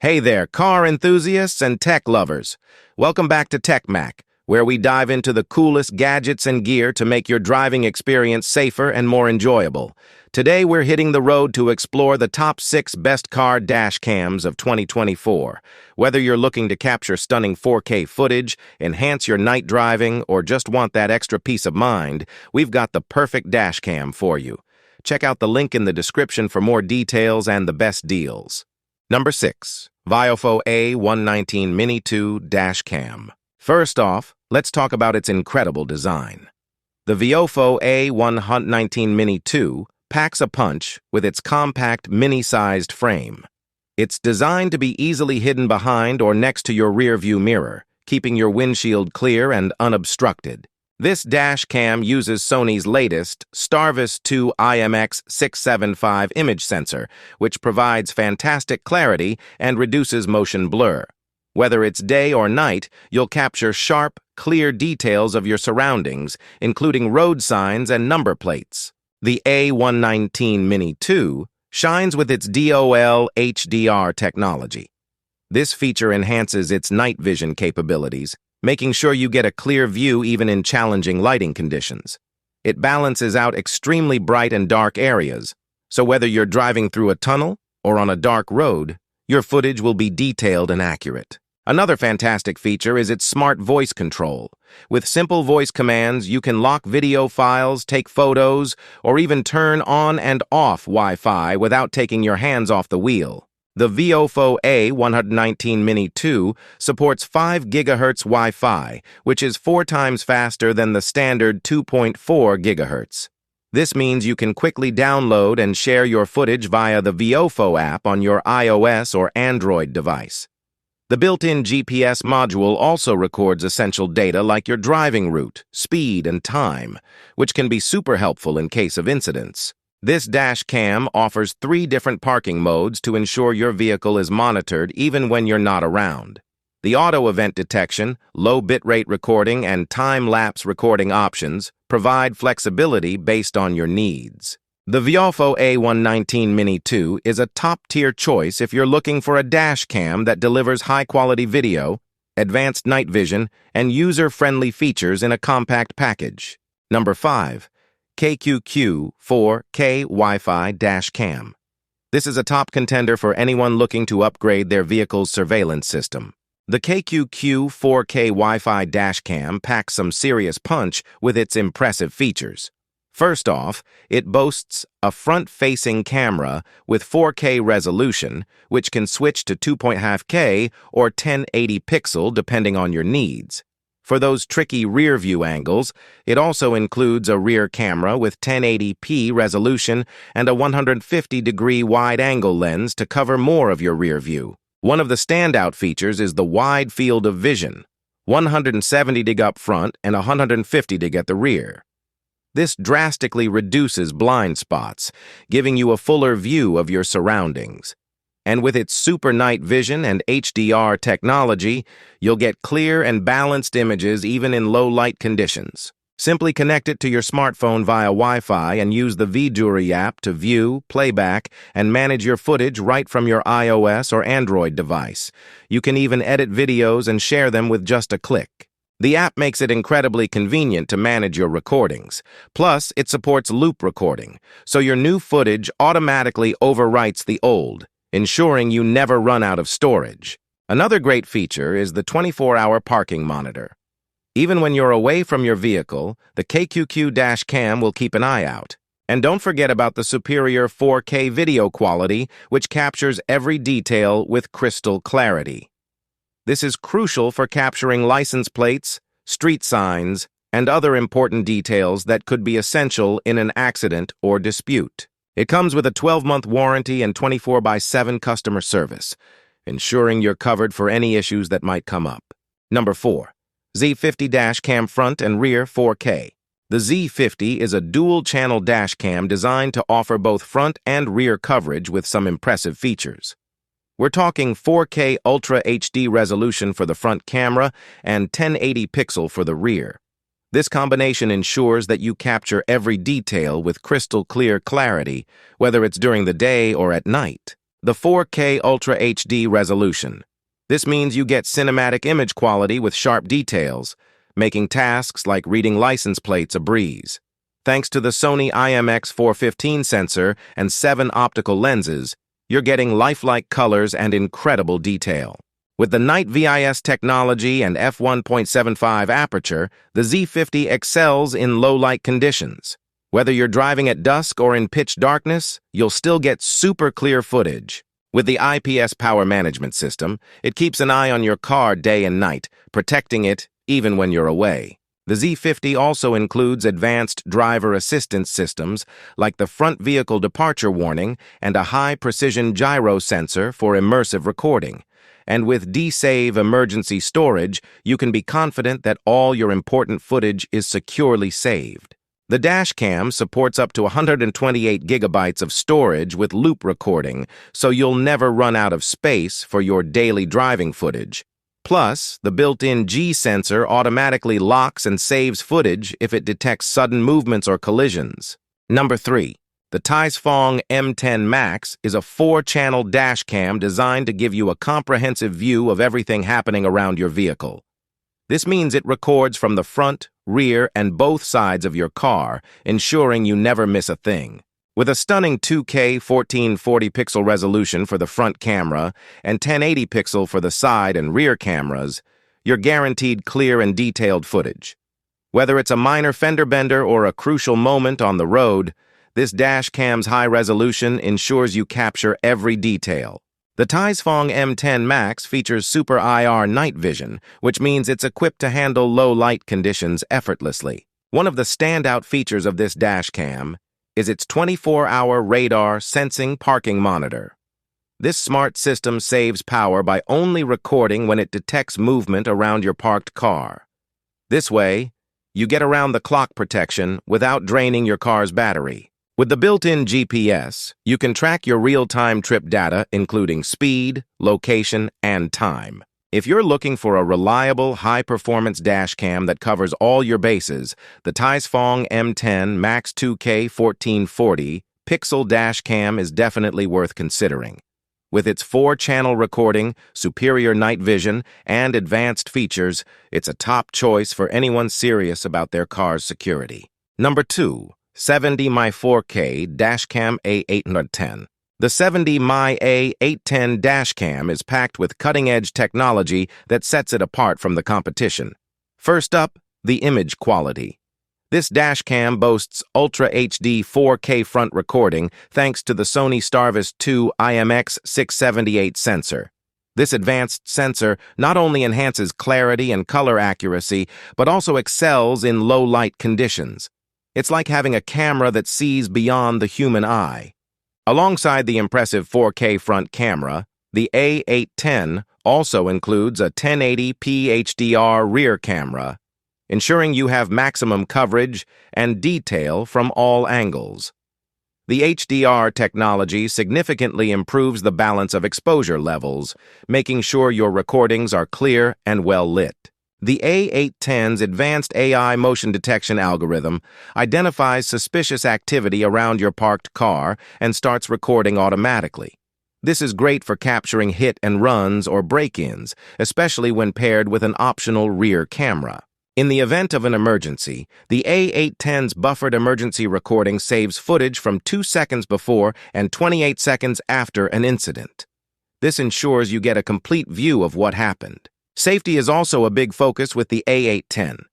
Hey there, car enthusiasts and tech lovers. Welcome back to Techmac, where we dive into the coolest gadgets and gear to make your driving experience safer and more enjoyable. Today, we're hitting the road to explore the top 6 best car dash cams of 2024. Whether you're looking to capture stunning 4K footage, enhance your night driving, or just want that extra peace of mind, we've got the perfect dash cam for you. Check out the link in the description for more details and the best deals. Number 6. Viofo A139 Mini 2 Dash Cam. First off, let's talk about its incredible design. The Viofo A139 Mini 2 packs a punch with its compact, mini-sized frame. It's designed to be easily hidden behind or next to your rear-view mirror, keeping your windshield clear and unobstructed. This dash cam uses Sony's latest Starvis 2 IMX675 image sensor, which provides fantastic clarity and reduces motion blur. Whether it's day or night, you'll capture sharp, clear details of your surroundings, including road signs and number plates. The A119 Mini 2 shines with its DOL HDR technology. This feature enhances its night vision capabilities, making sure you get a clear view even in challenging lighting conditions. It balances out extremely bright and dark areas, so whether you're driving through a tunnel or on a dark road, your footage will be detailed and accurate. Another fantastic feature is its smart voice control. With simple voice commands, you can lock video files, take photos, or even turn on and off Wi-Fi without taking your hands off the wheel. The Viofo A119 Mini 2 supports 5 GHz Wi-Fi, which is 4 times faster than the standard 2.4 GHz. This means you can quickly download and share your footage via the Viofo app on your iOS or Android device. The built-in GPS module also records essential data like your driving route, speed, and time, which can be super helpful in case of incidents. This dash cam offers 3 different parking modes to ensure your vehicle is monitored even when you're not around. The auto event detection, low bitrate recording, and time-lapse recording options provide flexibility based on your needs. The Viofo A119 Mini 2 is a top-tier choice if you're looking for a dash cam that delivers high-quality video, advanced night vision, and user-friendly features in a compact package. Number 5. KQQ 4K Wi-Fi Dash Cam. This is a top contender for anyone looking to upgrade their vehicle's surveillance system. The KQQ 4K Wi-Fi Dash Cam packs some serious punch with its impressive features. First off, it boasts a front-facing camera with 4K resolution, which can switch to 2.5K or 1080 pixel depending on your needs. For those tricky rear-view angles, it also includes a rear camera with 1080p resolution and a 150-degree wide-angle lens to cover more of your rear view. One of the standout features is the wide field of vision, 170 dig up front and 150 dig at the rear. This drastically reduces blind spots, giving you a fuller view of your surroundings. And with its super night vision and HDR technology, you'll get clear and balanced images even in low light conditions. Simply connect it to your smartphone via Wi-Fi and use the VJury app to view, playback, and manage your footage right from your iOS or Android device. You can even edit videos and share them with just a click. The app makes it incredibly convenient to manage your recordings. Plus, it supports loop recording, so your new footage automatically overwrites the old, ensuring you never run out of storage. Another great feature is the 24-hour parking monitor. Even when you're away from your vehicle, the KQQ dash cam will keep an eye out. And don't forget about the superior 4K video quality, which captures every detail with crystal clarity. This is crucial for capturing license plates, street signs, and other important details that could be essential in an accident or dispute. It comes with a 12-month warranty and 24/7 customer service, ensuring you're covered for any issues that might come up. Number 4. Z50 Dash Cam Front and Rear 4K. The Z50 is a dual-channel dash cam designed to offer both front and rear coverage with some impressive features. We're talking 4K Ultra HD resolution for the front camera and 1080 pixel for the rear. This combination ensures that you capture every detail with crystal clear clarity, whether it's during the day or at night. The 4K Ultra HD resolution. This means you get cinematic image quality with sharp details, making tasks like reading license plates a breeze. Thanks to the Sony IMX415 sensor and 7 optical lenses, you're getting lifelike colors and incredible detail. With the night VIS technology and f1.75 aperture, the Z50 excels in low-light conditions. Whether you're driving at dusk or in pitch darkness, you'll still get super clear footage. With the IPS power management system, it keeps an eye on your car day and night, protecting it even when you're away. The Z50 also includes advanced driver assistance systems like the front vehicle departure warning and a high-precision gyro sensor for immersive recording. And with D-Save emergency storage, you can be confident that all your important footage is securely saved. The Dashcam supports up to 128 gigabytes of storage with loop recording, so you'll never run out of space for your daily driving footage. Plus, the built-in G sensor automatically locks and saves footage if it detects sudden movements or collisions. Number 3. The Tiesfong M10 Max is a 4-channel dash cam designed to give you a comprehensive view of everything happening around your vehicle. This means it records from the front, rear, and both sides of your car, ensuring you never miss a thing. With a stunning 2K 1440 pixel resolution for the front camera and 1080 pixel for the side and rear cameras, you're guaranteed clear and detailed footage. Whether it's a minor fender bender or a crucial moment on the road, this dash cam's high resolution ensures you capture every detail. The Tiesfong M10 Max features Super IR night vision, which means it's equipped to handle low light conditions effortlessly. One of the standout features of this dash cam is its 24-hour radar sensing parking monitor. This smart system saves power by only recording when it detects movement around your parked car. This way, you get around-the-clock protection without draining your car's battery. With the built-in GPS, you can track your real-time trip data, including speed, location, and time. If you're looking for a reliable, high-performance dash cam that covers all your bases, the Tiesfong M10 Max 2K 1440 Pixel Dash Cam is definitely worth considering. With its 4-channel recording, superior night vision, and advanced features, it's a top choice for anyone serious about their car's security. Number 2. 70mm 4K Dashcam A810. The 70mm A810 Dashcam is packed with cutting-edge technology that sets it apart from the competition. First up, the image quality. This dashcam boasts Ultra HD 4K front recording thanks to the Sony Starvis 2 IMX678 sensor. This advanced sensor not only enhances clarity and color accuracy, but also excels in low-light conditions. It's like having a camera that sees beyond the human eye. Alongside the impressive 4K front camera, the A810 also includes a 1080p HDR rear camera, ensuring you have maximum coverage and detail from all angles. The HDR technology significantly improves the balance of exposure levels, making sure your recordings are clear and well lit. The A810's advanced AI motion detection algorithm identifies suspicious activity around your parked car and starts recording automatically. This is great for capturing hit and runs or break-ins, especially when paired with an optional rear camera. In the event of an emergency, the A810's buffered emergency recording saves footage from 2 seconds before and 28 seconds after an incident. This ensures you get a complete view of what happened. Safety is also a big focus with the A810.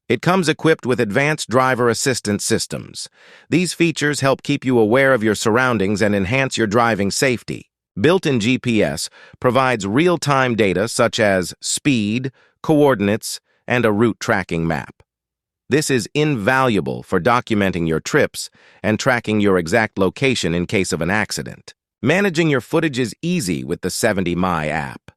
It comes equipped with advanced driver assistance systems. These features help keep you aware of your surroundings and enhance your driving safety. Built-in GPS provides real-time data such as speed, coordinates, and a route tracking map. This is invaluable for documenting your trips and tracking your exact location in case of an accident. Managing your footage is easy with the 70my app.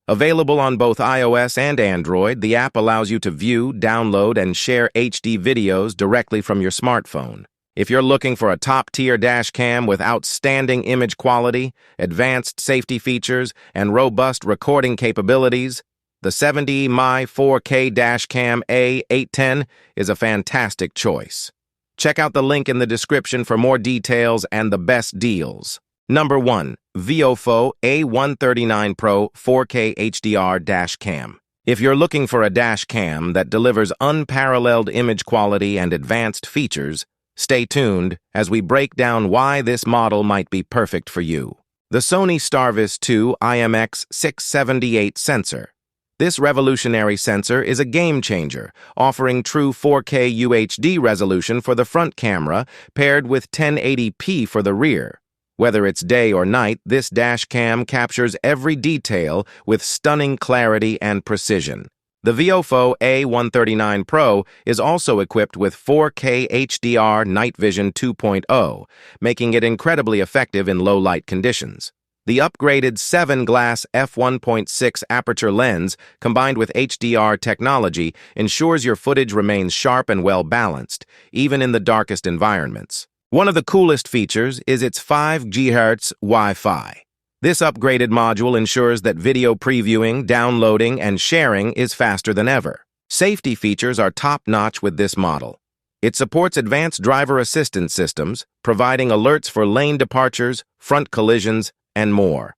Available on both iOS and Android, the app allows you to view, download, and share HD videos directly from your smartphone. If you're looking for a top-tier dashcam with outstanding image quality, advanced safety features, and robust recording capabilities, the 70my 4K Dashcam A810 is a fantastic choice. Check out the link in the description for more details and the best deals. Number 1. Viofo A139 Pro 4K HDR Dash Cam. If you're looking for a dash cam that delivers unparalleled image quality and advanced features, stay tuned as we break down why this model might be perfect for you. The Sony Starvis 2 IMX678 sensor. This revolutionary sensor is a game-changer, offering true 4K UHD resolution for the front camera paired with 1080p for the rear. Whether it's day or night, this dash cam captures every detail with stunning clarity and precision. The Viofo A139 Pro is also equipped with 4K HDR Night Vision 2.0, making it incredibly effective in low-light conditions. The upgraded 7-glass f1.6 aperture lens, combined with HDR technology, ensures your footage remains sharp and well-balanced, even in the darkest environments. One of the coolest features is its 5 GHz Wi-Fi. This upgraded module ensures that video previewing, downloading, and sharing is faster than ever. Safety features are top-notch with this model. It supports advanced driver assistance systems, providing alerts for lane departures, front collisions, and more.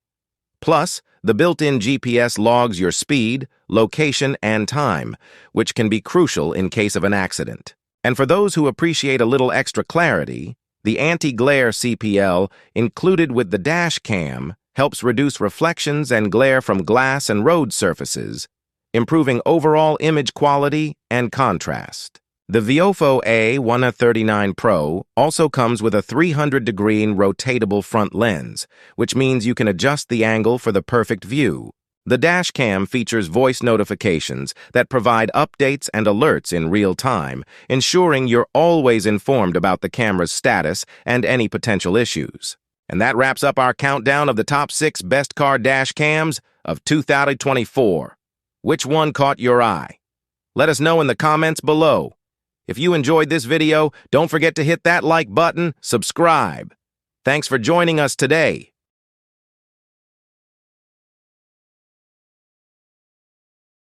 Plus, the built-in GPS logs your speed, location, and time, which can be crucial in case of an accident. And for those who appreciate a little extra clarity, the anti-glare CPL included with the dash cam helps reduce reflections and glare from glass and road surfaces, improving overall image quality and contrast. The Viofo A139 Pro also comes with a 300-degree rotatable front lens, which means you can adjust the angle for the perfect view. The dash cam features voice notifications that provide updates and alerts in real time, ensuring you're always informed about the camera's status and any potential issues. And that wraps up our countdown of the top 6 best car dash cams of 2024. Which one caught your eye? Let us know in the comments below. If you enjoyed this video, don't forget to hit that like button, subscribe. Thanks for joining us today.